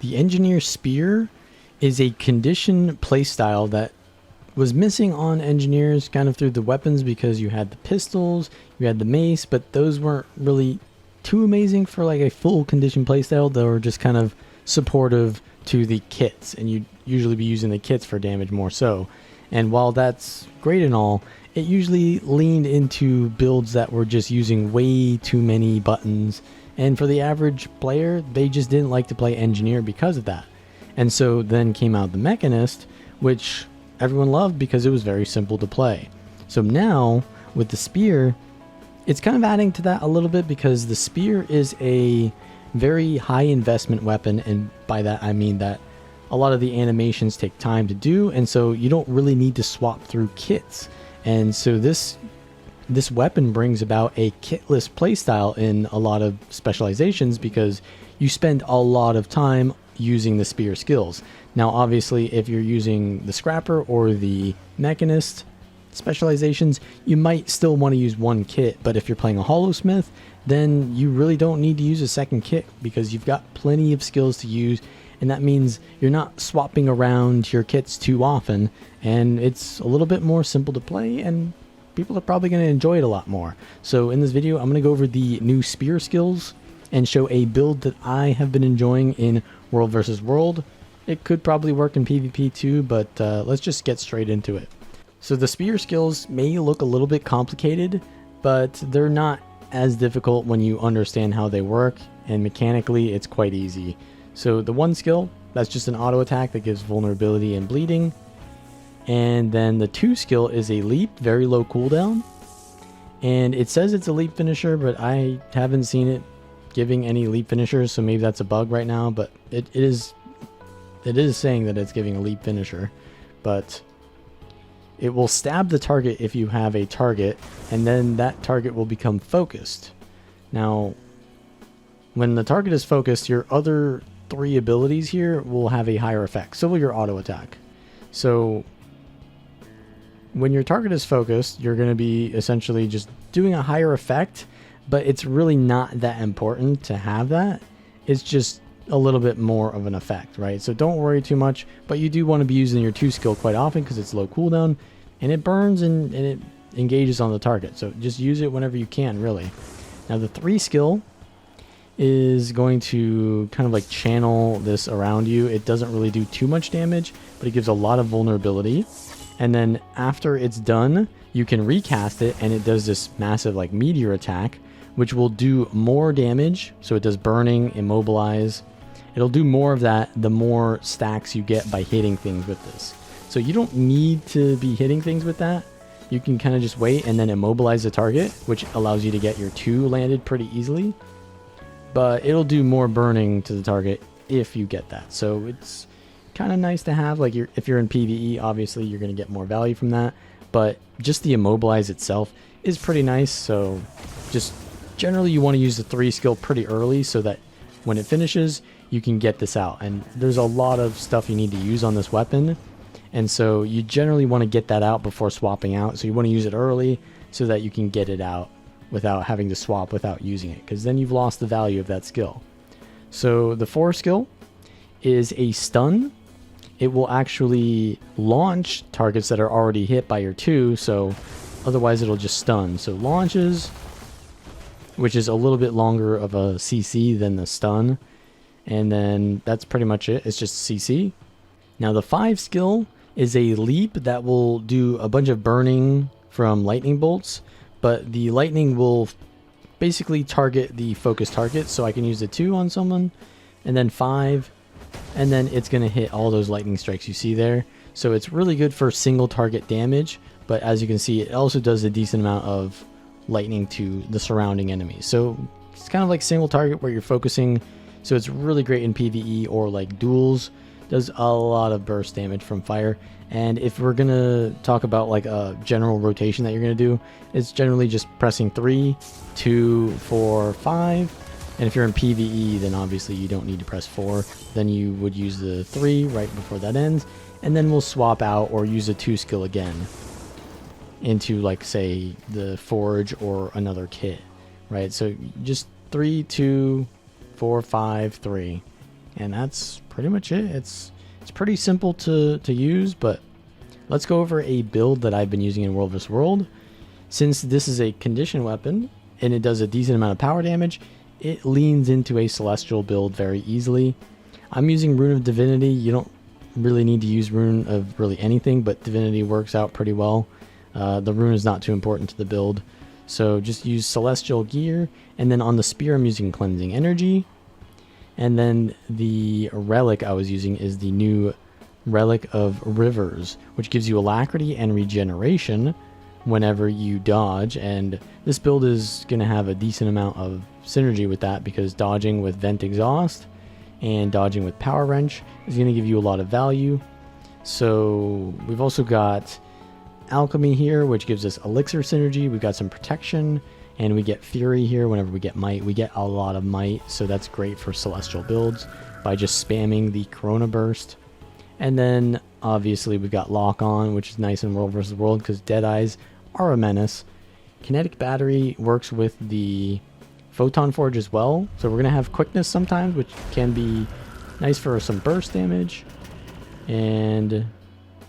The Engineer Spear is a condition playstyle that was missing on Engineers kind of through the weapons, because you had the pistols, you had the mace, but those weren't really too amazing for like a full condition playstyle. They were just kind of supportive to the kits, and you'd usually be using the kits for damage more so. And while that's great and all, it usually leaned into builds that were just using way too many buttons, and for the average player, they just didn't like to play Engineer because of that. And so then came out the Mechanist, which everyone loved because it was very simple to play. So now with the Spear, it's kind of adding to that a little bit, because the Spear is a very high investment weapon, and by that I mean that a lot of the animations take time to do, and so you don't really need to swap through kits. And so this weapon brings about a kitless playstyle in a lot of specializations, because you spend a lot of time using the Spear skills. Now obviously if you're using the Scrapper or the Mechanist specializations, you might still want to use one kit, but if you're playing a Holosmith, then you really don't need to use a second kit, because you've got plenty of skills to use, and that means you're not swapping around your kits too often, and it's a little bit more simple to play, and people are probably going to enjoy it a lot more. So in this video, I'm going to go over the new Spear skills and show a build that I have been enjoying in World versus World. It could probably work in PvP too, but let's just get straight into it. So the Spear skills may look a little bit complicated, but they're not as difficult when you understand how they work, and mechanically it's quite easy. So the one skill, that's just an auto attack that gives vulnerability and bleeding. And then the 2 skill is a leap, very low cooldown. And it says it's a leap finisher, but I haven't seen it giving any leap finishers, so maybe that's a bug right now, but it is saying that it's giving a leap finisher. But it will stab the target if you have a target, and then that target will become focused. Now, when the target is focused, your other 3 abilities here will have a higher effect. So will your auto attack. So when your target is focused, you're going to be essentially just doing a higher effect, but it's really not that important to have that. It's just a little bit more of an effect, right? So don't worry too much, but you do want to be using your 2 skill quite often, because it's low cooldown and it burns and it engages on the target. So just use it whenever you can, really. Now the 3 skill is going to kind of like channel this around you. It doesn't really do too much damage, but it gives a lot of vulnerability. And then after it's done, you can recast it, and it does this massive like meteor attack, which will do more damage. So it does burning, immobilize. It'll do more of that the more stacks you get by hitting things with this. So you don't need to be hitting things with that. You can kind of just wait and then immobilize the target, which allows you to get your 2 landed pretty easily. But it'll do more burning to the target if you get that. So it's kind of nice to have. Like if you're in PvE, obviously you're going to get more value from that. But just the immobilize itself is pretty nice. So just generally you want to use the 3 skill pretty early, so that when it finishes, you can get this out. And there's a lot of stuff you need to use on this weapon. And so you generally want to get that out before swapping out. So you want to use it early so that you can get it out without having to swap without using it, because then you've lost the value of that skill. So the 4 skill is a stun. It will actually launch targets that are already hit by your 2, so otherwise it'll just stun. So launches, which is a little bit longer of a CC than the stun, and then that's pretty much it. It's just CC. Now the 5 skill is a leap that will do a bunch of burning from lightning bolts, but the lightning will basically target the focus target. So I can use the 2 on someone, and then 5, and then it's going to hit all those lightning strikes you see there. So it's really good for single target damage, but as you can see, it also does a decent amount of lightning to the surrounding enemies. So it's kind of like single target where you're focusing. So it's really great in PvE or like duels. Does a lot of burst damage from fire. And if we're gonna talk about like a general rotation that you're gonna do, it's generally just pressing 3, 2, 4, 5. And if you're in PvE, then obviously you don't need to press 4. Then you would use the 3 right before that ends, and then we'll swap out or use a 2 skill again into, like, say the forge or another kit, right? So just 3, 2, 4, 5, 3. And that's pretty much it. It's pretty simple to use, but let's go over a build that I've been using in World vs. World. Since this is a condition weapon and it does a decent amount of power damage, it leans into a celestial build very easily. I'm using Rune of Divinity. You don't really need to use Rune of really anything, but Divinity works out pretty well. The Rune is not too important to the build. So just use Celestial Gear, and then on the spear I'm using Cleansing Energy. And then the relic I was using is the new Relic of Rivers, which gives you Alacrity and Regeneration whenever you dodge. And this build is going to have a decent amount of synergy with that, because dodging with Vent Exhaust and dodging with Power Wrench is going to give you a lot of value. So we've also got Alchemy here, which gives us Elixir synergy. We've got some protection, and we get Fury here whenever we get Might. We get a lot of Might, so that's great for Celestial builds by just spamming the Corona Burst. And then obviously we've got Lock On, which is nice in World vs. World because Deadeyes are a menace. Kinetic Battery works with the Photon Forge as well, so we're going to have Quickness sometimes, which can be nice for some burst damage. And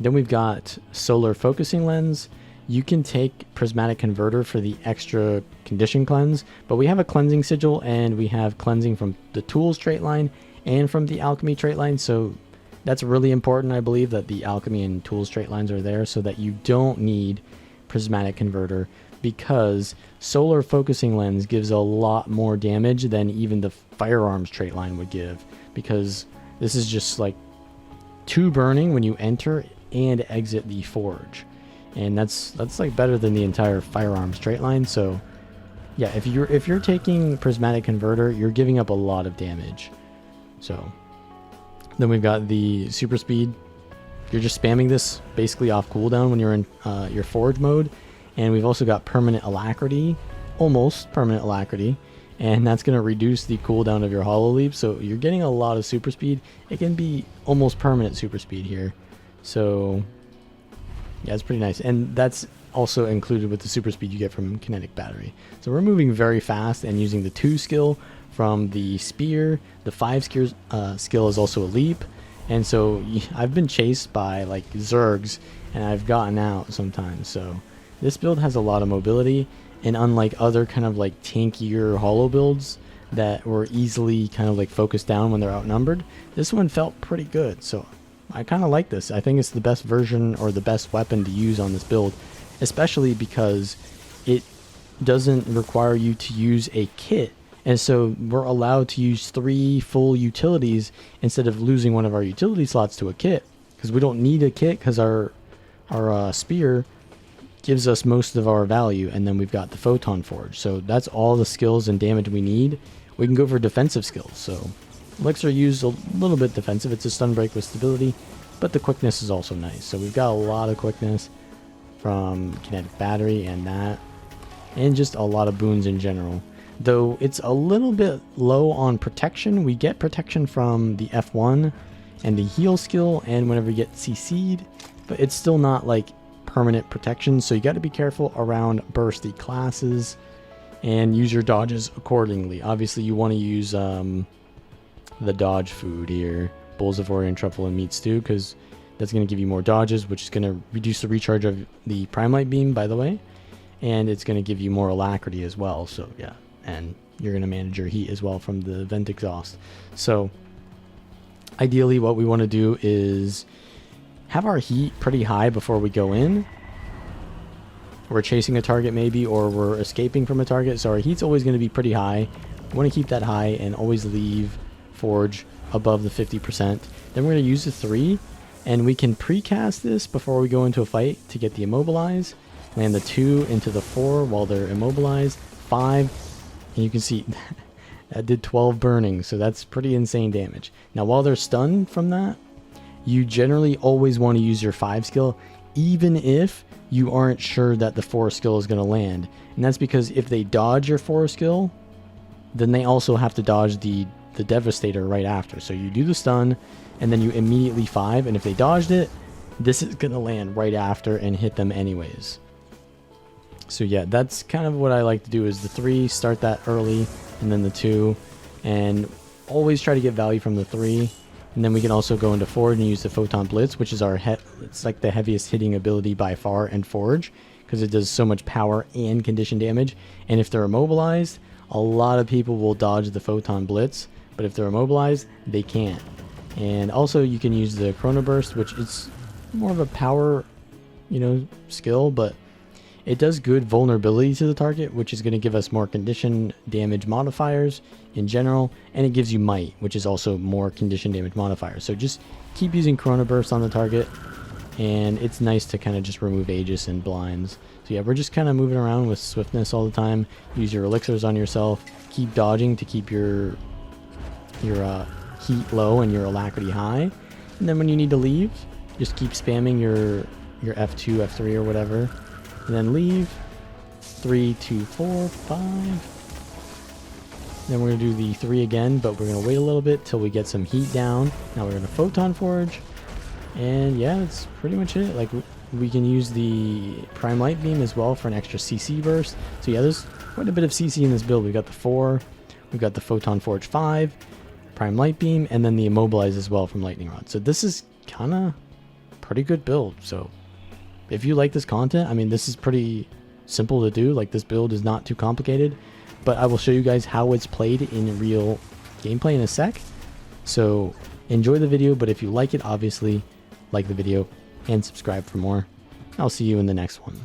then we've got Solar Focusing Lens. You can take Prismatic Converter for the extra condition cleanse, but we have a Cleansing Sigil, and we have cleansing from the Tools trait line and from the Alchemy trait line, so that's really important, I believe, that the Alchemy and Tools trait lines are there so that you don't need Prismatic Converter, because Solar Focusing Lens gives a lot more damage than even the Firearms trait line would give, because this is just like 2 burning when you enter and exit the forge, and that's like better than the entire Firearms trait line. So yeah, if you're taking Prismatic Converter, you're giving up a lot of damage. So then we've got the Super Speed. You're just spamming this basically off cooldown when you're in your forge mode. And we've also got Permanent Alacrity, almost Permanent Alacrity, and that's going to reduce the cooldown of your Holo Leap, so you're getting a lot of super speed. It can be almost permanent super speed here, so yeah, it's pretty nice. And that's also included with the super speed you get from Kinetic Battery. So we're moving very fast and using the 2 skill from the spear. The 5 skill is also a leap, and so I've been chased by like Zergs and I've gotten out sometimes. So this build has a lot of mobility, and unlike other kind of like tankier holo builds that were easily kind of like focused down when they're outnumbered, this one felt pretty good. So I kind of like this. I think it's the best version or the best weapon to use on this build, especially because it doesn't require you to use a kit. And so we're allowed to use 3 full utilities instead of losing one of our utility slots to a kit, because we don't need a kit because our spear gives us most of our value, and then we've got the Photon Forge. So that's all the skills and damage we need. We can go for defensive skills. So Elixir used a little bit defensive. It's a stun break with stability, but the quickness is also nice. So we've got a lot of quickness from Kinetic Battery and that, and just a lot of boons in general. Though it's a little bit low on protection. We get protection from the F1 and the heal skill and whenever you get CC'd, but it's still not like permanent protection, so you got to be careful around bursty classes and use your dodges accordingly. Obviously you want to use the dodge food here, Bowls of Orion Truffle and Meat Stew, because that's going to give you more dodges, which is going to reduce the recharge of the Prime Light Beam, by the way, and it's going to give you more alacrity as well. So yeah, and you're going to manage your heat as well from the Vent Exhaust. So ideally what we want to do is have our heat pretty high before we go in. We're chasing a target maybe, or we're escaping from a target, so our heat's always going to be pretty high. We want to keep that high and always leave Forge above the 50%. Then we're going to use the 3, and we can precast this before we go into a fight to get the Immobilize. Land the 2 into the 4 while they're immobilized. 5, and you can see that did 12 burning, so that's pretty insane damage. Now while they're stunned from that, you generally always want to use your 5 skill, even if you aren't sure that the 4 skill is going to land. And that's because if they dodge your 4 skill, then they also have to dodge the Devastator right after. So you do the stun, and then you immediately 5, and if they dodged it, this is going to land right after and hit them anyways. So yeah, that's kind of what I like to do, is the 3, start that early, and then the 2. And always try to get value from the 3. And then we can also go into Forge and use the Photon Blitz, which is our it's like the heaviest hitting ability by far in Forge, because it does so much power and condition damage. And if they're immobilized, a lot of people will dodge the Photon Blitz, but if they're immobilized, they can't. And also you can use the Chrono Burst, which is more of a power, you know, skill, but it does good vulnerability to the target, which is going to give us more condition damage modifiers in general, and it gives you might, which is also more condition damage modifiers. So just keep using Chrono Burst on the target, and it's nice to kind of just remove Aegis and blinds. So yeah, we're just kind of moving around with swiftness all the time. Use your elixirs on yourself. Keep dodging to keep your heat low and your alacrity high. And then when you need to leave, just keep spamming your F2, F3 or whatever. And then leave. 3, 2, 4, 5. Then we're going to do the 3 again, but we're going to wait a little bit till we get some heat down. Now we're going to Photon Forge. And yeah, that's pretty much it. Like, we can use the Prime Light Beam as well for an extra CC burst. So yeah, there's quite a bit of CC in this build. We've got the 4, we've got the Photon Forge 5, Prime Light Beam, and then the Immobilize as well from Lightning Rod. So this is kind of pretty good build. So if you like this content, I mean, this is pretty simple to do. Like, this build is not too complicated, but I will show you guys how it's played in real gameplay in a sec. So enjoy the video, but if you like it, obviously like the video and subscribe for more. I'll see you in the next one.